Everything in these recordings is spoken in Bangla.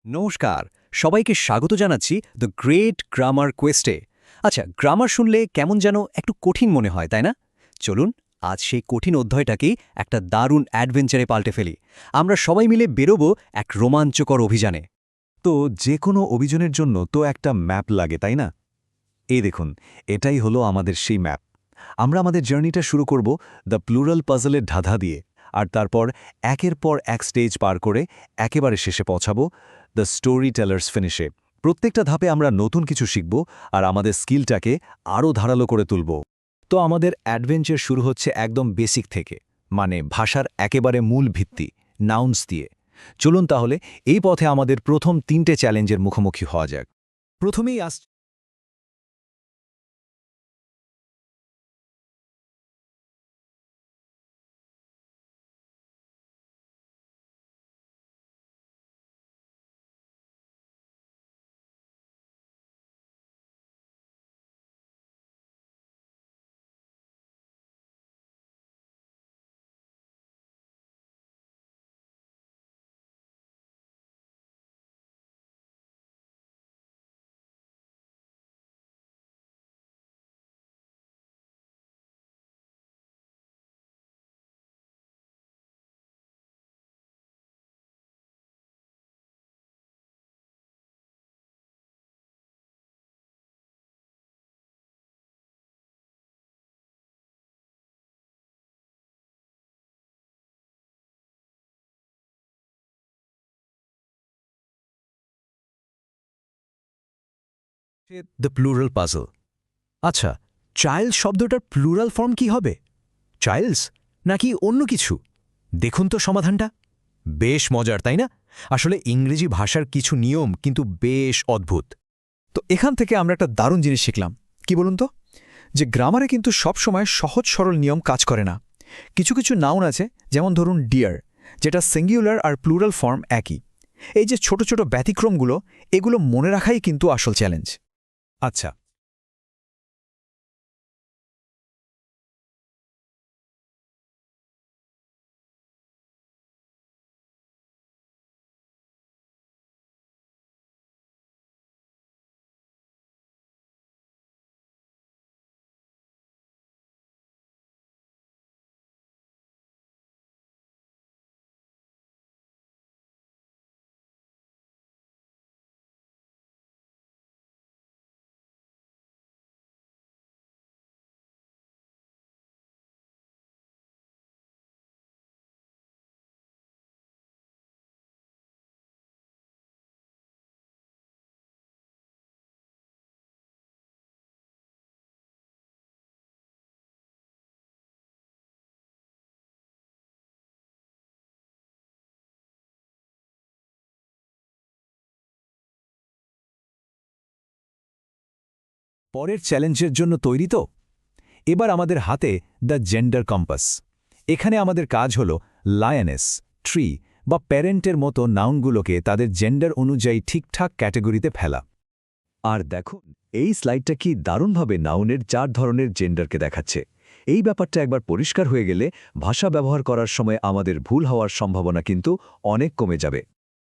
নমস্কার, সবাইকে স্বাগত জানাচ্ছি দ্য গ্রেট গ্রামার কোয়েস্টে। আচ্ছা, গ্রামার শুনলে কেমন যেন একটু কঠিন মনে হয়, তাই না? চলুন, আজ সেই কঠিন অধ্যায়টাকেই একটা দারুণ অ্যাডভেঞ্চারে পাল্টে ফেলি। আমরা সবাই মিলে বেরোবো এক রোমাঞ্চকর অভিযানে। তো যে কোনো অভিযানের জন্য তো একটা ম্যাপ লাগে, তাই না? এই দেখুন, এটাই হলো আমাদের সেই ম্যাপ। আমরা আমাদের জার্নিটা শুরু করব দ্য প্লুরাল পাজলের ধাঁধা দিয়ে, আর তারপর একের পর এক স্টেজ পার করে একেবারে শেষে পৌঁছাবো দ্য স্টোরি টেলার্স ফিনিশে। প্রত্যেকটা ধাপে আমরা নতুন কিছু শিখব আর আমাদের স্কিলটাকে আরও ধারালো করে তুলব। তো আমাদের অ্যাডভেঞ্চার শুরু হচ্ছে একদম বেসিক থেকে, মানে ভাষার একেবারে মূল ভিত্তি, নাউন্স দিয়ে। চলুন তাহলে এই পথে আমাদের প্রথম 3টে চ্যালেঞ্জের মুখোমুখি হওয়া যাক। প্রথমেই দ্য প্লুরাল পাজল। আচ্ছা, চাইল্ড শব্দটার প্লুরাল ফর্ম কি হবে? চাইল্ডস নাকি অন্য কিছু? দেখুন তো সমাধানটা। বেশ মজার, তাই না? আসলে ইংরেজি ভাষার কিছু নিয়ম কিন্তু বেশ অদ্ভুত। তো এখান থেকে আমরা একটা দারুণ জিনিস শিখলাম। কি বলুন তো? যে গ্রামারে কিন্তু সবসময় সহজ সরল নিয়ম কাজ করে না। কিছু কিছু নাউন আছে, যেমন ধরুন ডিয়ার, যেটা সিঙ্গুলার আর প্লুরাল ফর্ম একই। এই যে ছোট ছোট ব্যতিক্রমগুলো, এগুলো মনে রাখাই কিন্তু আসল চ্যালেঞ্জ। আচ্ছা, পরের চ্যালেঞ্জের জন্য তৈরি তো? এবার আমাদের হাতে দ্য জেন্ডার কম্পাস। এখানে আমাদের কাজ হল লায়নেস, ট্রি বা প্যারেন্টের মতো নাউনগুলোকে তাদের জেন্ডার অনুযায়ী ঠিকঠাক ক্যাটেগরিতে ফেলা। আর দেখুন, এই স্লাইডটা কি দারুণভাবে নাউনের 4 ধরনের জেন্ডারকে দেখাচ্ছে। এই ব্যাপারটা একবার পরিষ্কার হয়ে গেলে ভাষা ব্যবহার করার সময় আমাদের ভুল হওয়ার সম্ভাবনা কিন্তু অনেক কমে যাবে।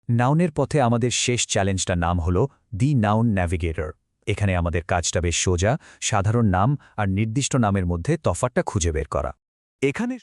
নাউনের পথে আমাদের শেষ চ্যালেঞ্জটার নাম হল দি নাউন ন্যাভিগেটর। এখানে আমাদের কাজটা বেশ সোজা, সাধারণ নাম আর নির্দিষ্ট নামের মধ্যে তফাৎটা খুঁজে বের করা। এখানে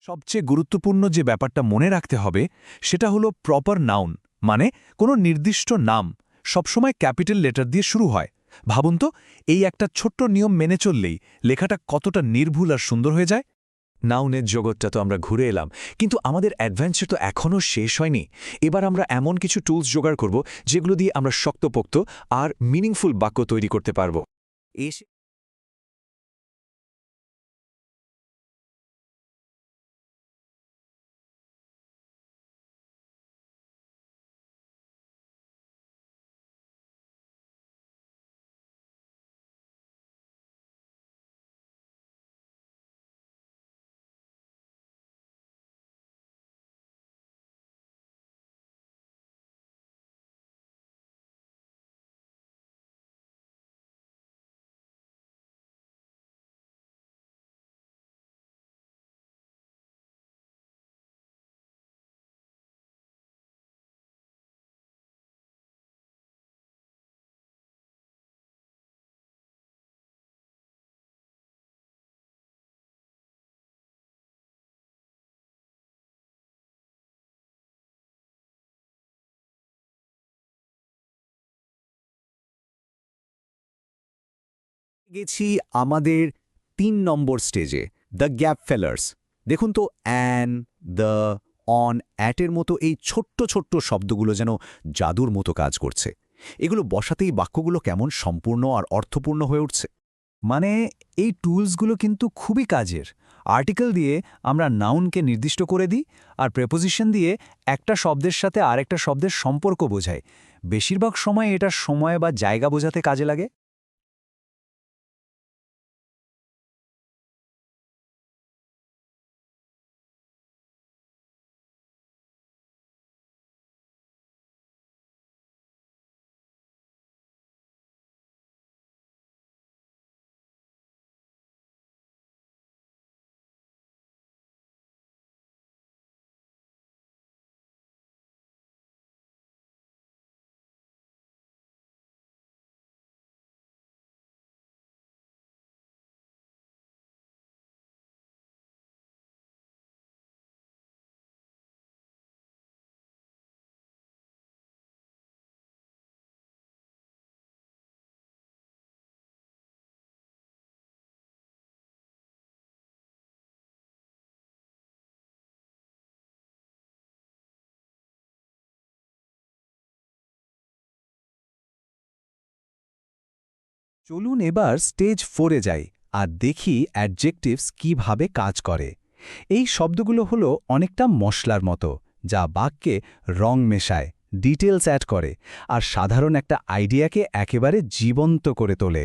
সবচেয়ে গুরুত্বপূর্ণ যে ব্যাপারটা মনে রাখতে হবে সেটা হলো প্রপার নাউন, মানে কোনো নির্দিষ্ট নাম সবসময় ক্যাপিটাল লেটার দিয়ে শুরু হয়। ভাবুন তো, এই একটা ছোট্ট নিয়ম মেনে চললেই লেখাটা কতটা নির্ভুল আর সুন্দর হয়ে যায়। নাউনের জগৎটা তো আমরা ঘুরে এলাম, কিন্তু আমাদের অ্যাডভেঞ্চার তো এখনও শেষ হয়নি। এবার আমরা এমন কিছু টুলস জোগাড় করব যেগুলো দিয়ে আমরা শক্তপোক্ত আর মিনিংফুল বাক্য তৈরি করতে পারব। এসে গেছি আমাদের ৩ নম্বর স্টেজে, দ্য গ্যাপ ফেলার্স। দেখুন তো, অ্যান, দ্য, অন, অ্যাটের মতো এই ছোট্ট ছোট্ট শব্দগুলো যেন জাদুর মতো কাজ করছে। এগুলো বসাতেই বাক্যগুলো কেমন সম্পূর্ণ আর অর্থপূর্ণ হয়ে উঠছে। মানে এই টুলসগুলো কিন্তু খুবই কাজের। আর্টিকেল দিয়ে আমরা নাউনকে নির্দিষ্ট করে দিই, আর প্রেপোজিশন দিয়ে একটা শব্দের সাথে আরেকটা শব্দের সম্পর্ক বোঝায়। বেশিরভাগ সময় এটা সময় বা জায়গা বোঝাতে কাজে লাগে। চলুন এবার স্টেজ 4-এ যাই আর দেখি অ্যাডজেক্টিভস কিভাবে কাজ করে। এই শব্দগুলো হলো অনেকটা মশলার মতো, যা বাক্যে রং মেশায়, ডিটেলস অ্যাড করে আর সাধারণ একটা আইডিয়াকে একেবারে জীবন্ত করে তোলে।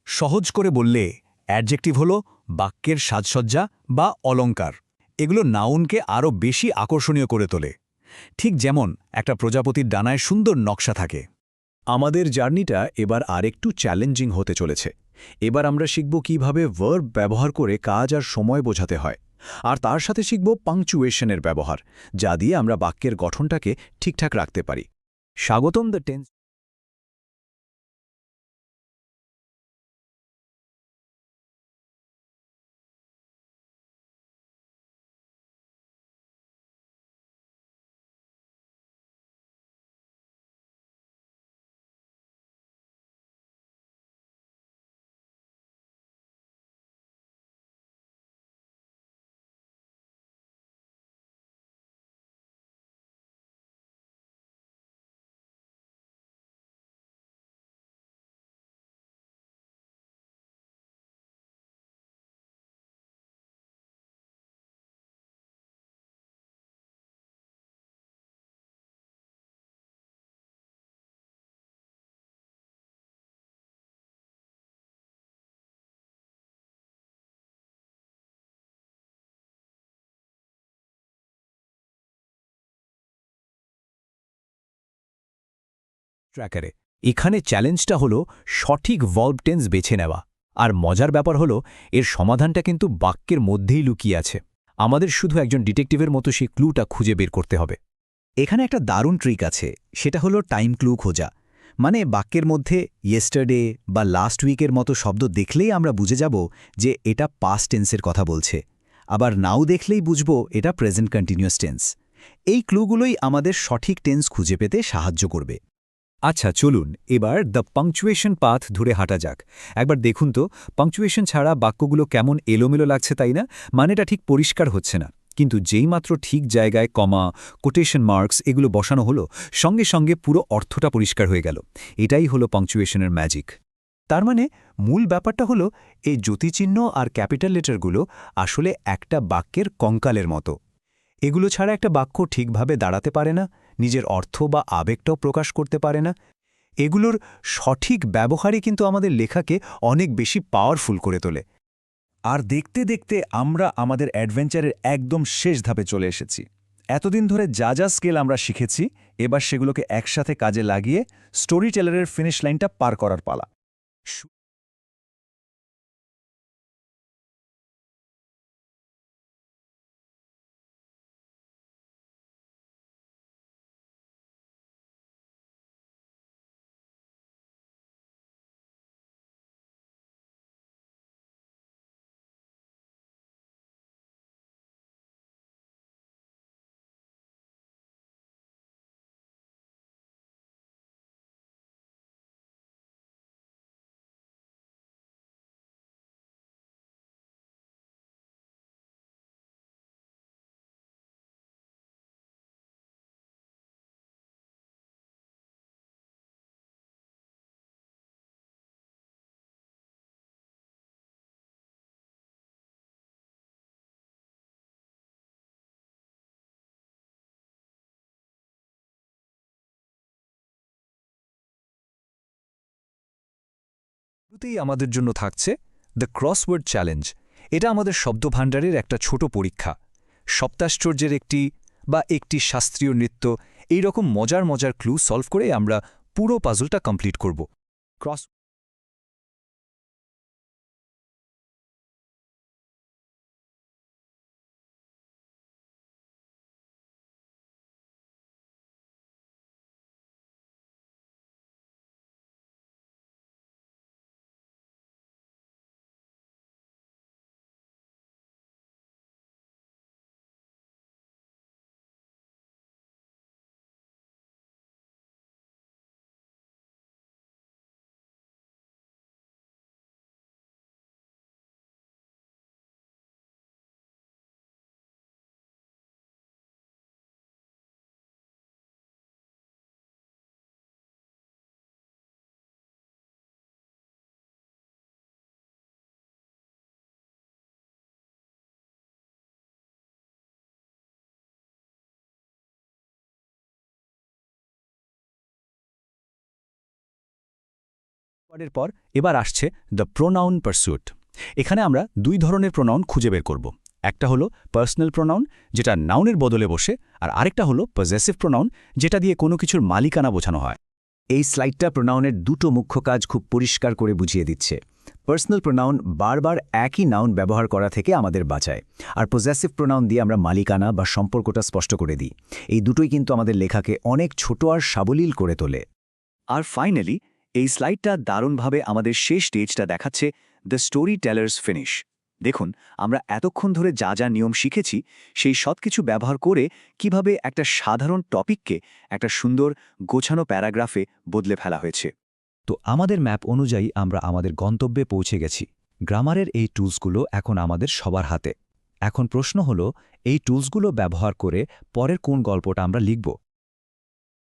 সহজ করে বললে অ্যাডজেক্টিভ হলো বাক্যের সাজসজ্জা বা অলংকার। এগুলো নাউনকে আরও বেশি আকর্ষণীয় করে তোলে। ঠিক যেমন একটা প্রজাপতির ডানায় সুন্দর নকশা থাকে। আমাদের জার্নিটা এবার আরেকটু চ্যালেঞ্জিং হতে চলেছে। এবার আমরা শিখব কিভাবে ভার্ব ব্যবহার করে কাজ আর সময় বোঝাতে হয়, আর তার সাথে শিখব পাংচুয়েশনের ব্যবহার, যা দিয়ে আমরা বাক্যের গঠনটাকে ঠিকঠাক রাখতে পারি। স্বাগতম দ্য টেন্স। ট্র্যাকারে এখানে চ্যালেঞ্জটা হলো সঠিক ভার্ব টেন্স বেছে নেওয়া। আর মজার ব্যাপার হলো এর সমাধানটা কিন্তু বাক্যের মধ্যেই লুকিয়ে আছে। আমাদের শুধু একজন ডিটেকটিভের মতো সেই ক্লুটা খুঁজে বের করতে হবে। এখানে একটা দারুণ ট্রিক আছে, সেটা হলো টাইম ক্লু খোঁজা। মানে বাক্যের মধ্যে ইয়েস্টারডে বা লাস্ট উইকের মতো শব্দ দেখলেই আমরা বুঝে যাব যে এটা পাস্ট টেন্সের কথা বলছে। আবার নাও দেখলেই বুঝব এটা প্রেজেন্ট কন্টিনিউয়াস টেন্স। এই ক্লুগুলোই আমাদের সঠিক টেন্স খুঁজে পেতে সাহায্য করবে। আচ্ছা চলুন এবার দ্য পাংচুয়েশন পাথ ধরে হাঁটা যাক। একবার দেখুন তো পাংচুয়েশন ছাড়া বাক্যগুলো কেমন এলোমেলো লাগছে, তাই না? মানেটা ঠিক পরিষ্কার হচ্ছে না। কিন্তু যেইমাত্র ঠিক জায়গায় কমা, কোটেশন মার্কস এগুলো বসানো হলো, সঙ্গে সঙ্গে পুরো অর্থটা পরিষ্কার হয়ে গেল। এটাই হলো পাংচুয়েশনের ম্যাজিক। তার মানে মূল ব্যাপারটা হলো এই জ্যোতিচিহ্ন আর ক্যাপিটাল লেটারগুলো আসলে একটা বাক্যের কঙ্কালের মতো। এগুলো ছাড়া একটা বাক্য ঠিকভাবে দাঁড়াতে পারে না, নিজের অর্থ বা আবেগটাও প্রকাশ করতে পারে না। এগুলোর সঠিক ব্যবহারই কিন্তু আমাদের লেখাকে অনেক বেশি পাওয়ারফুল করে তোলে। আর দেখতে দেখতে আমরা আমাদের অ্যাডভেঞ্চারের একদম শেষ ধাপে চলে এসেছি। এতদিন ধরে যা যা স্কিল আমরা শিখেছি, এবার সেগুলোকে একসাথে কাজে লাগিয়ে স্টোরি টেলারের ফিনিশ লাইনটা পার করার পালা। শুরুতেই আমাদের জন্য থাকছে দ্য ক্রসওয়ার্ড চ্যালেঞ্জ। এটা আমাদের শব্দভাণ্ডারের একটা ছোট পরীক্ষা। সপ্তাশ্চর্যের একটি শাস্ত্রীয় নৃত্য, এই রকম মজার মজার ক্লু সলভ করে আমরা পুরো পাজলটা কমপ্লিট করব। ক্রস ওয়ার্ডের পর এবার আসছে দ্য প্রোনাউন পারস্যুট। এখানে আমরা দুই ধরনের প্রোনাউন খুঁজে বের করব। একটা হলো পার্সোনাল প্রোনাউন, যেটা নাউনের বদলে বসে, আর আরেকটা হলো পজেসিভ প্রোনাউন, যেটা দিয়ে কোনো কিছুর মালিকানা বোঝানো হয়। এই স্লাইডটা প্রোনাউনের দুটো মুখ্য কাজ খুব পরিষ্কার করে বুঝিয়ে দিচ্ছে। পার্সোনাল প্রোনাউন বারবার একই নাউন ব্যবহার করা থেকে আমাদের বাঁচায়, আর পজেসিভ প্রোনাউন দিয়ে আমরা মালিকানা বা সম্পর্কটা স্পষ্ট করে দিই। এই দুটোই কিন্তু আমাদের লেখাকে অনেক ছোট আর সাবলীল করে তোলে। আর ফাইনালি এই স্লাইডটা দারুণভাবে আমাদের শেষ স্টেজটা দেখাচ্ছে, দ্য স্টোরি টেলার্স ফিনিশ। দেখুন, আমরা এতক্ষণ ধরে যা যা নিয়ম শিখেছি সেই সব কিছু ব্যবহার করে কিভাবে একটা সাধারণ টপিককে একটা সুন্দর গোছানো প্যারাগ্রাফে বদলে ফেলা হয়েছে। তো আমাদের ম্যাপ অনুযায়ী আমরা আমাদের গন্তব্যে পৌঁছে গেছি। গ্রামারের এই টুলসগুলো এখন আমাদের সবার হাতে। এখন প্রশ্ন হলো, এই টুলসগুলো ব্যবহার করে পরের কোন গল্পটা আমরা লিখব।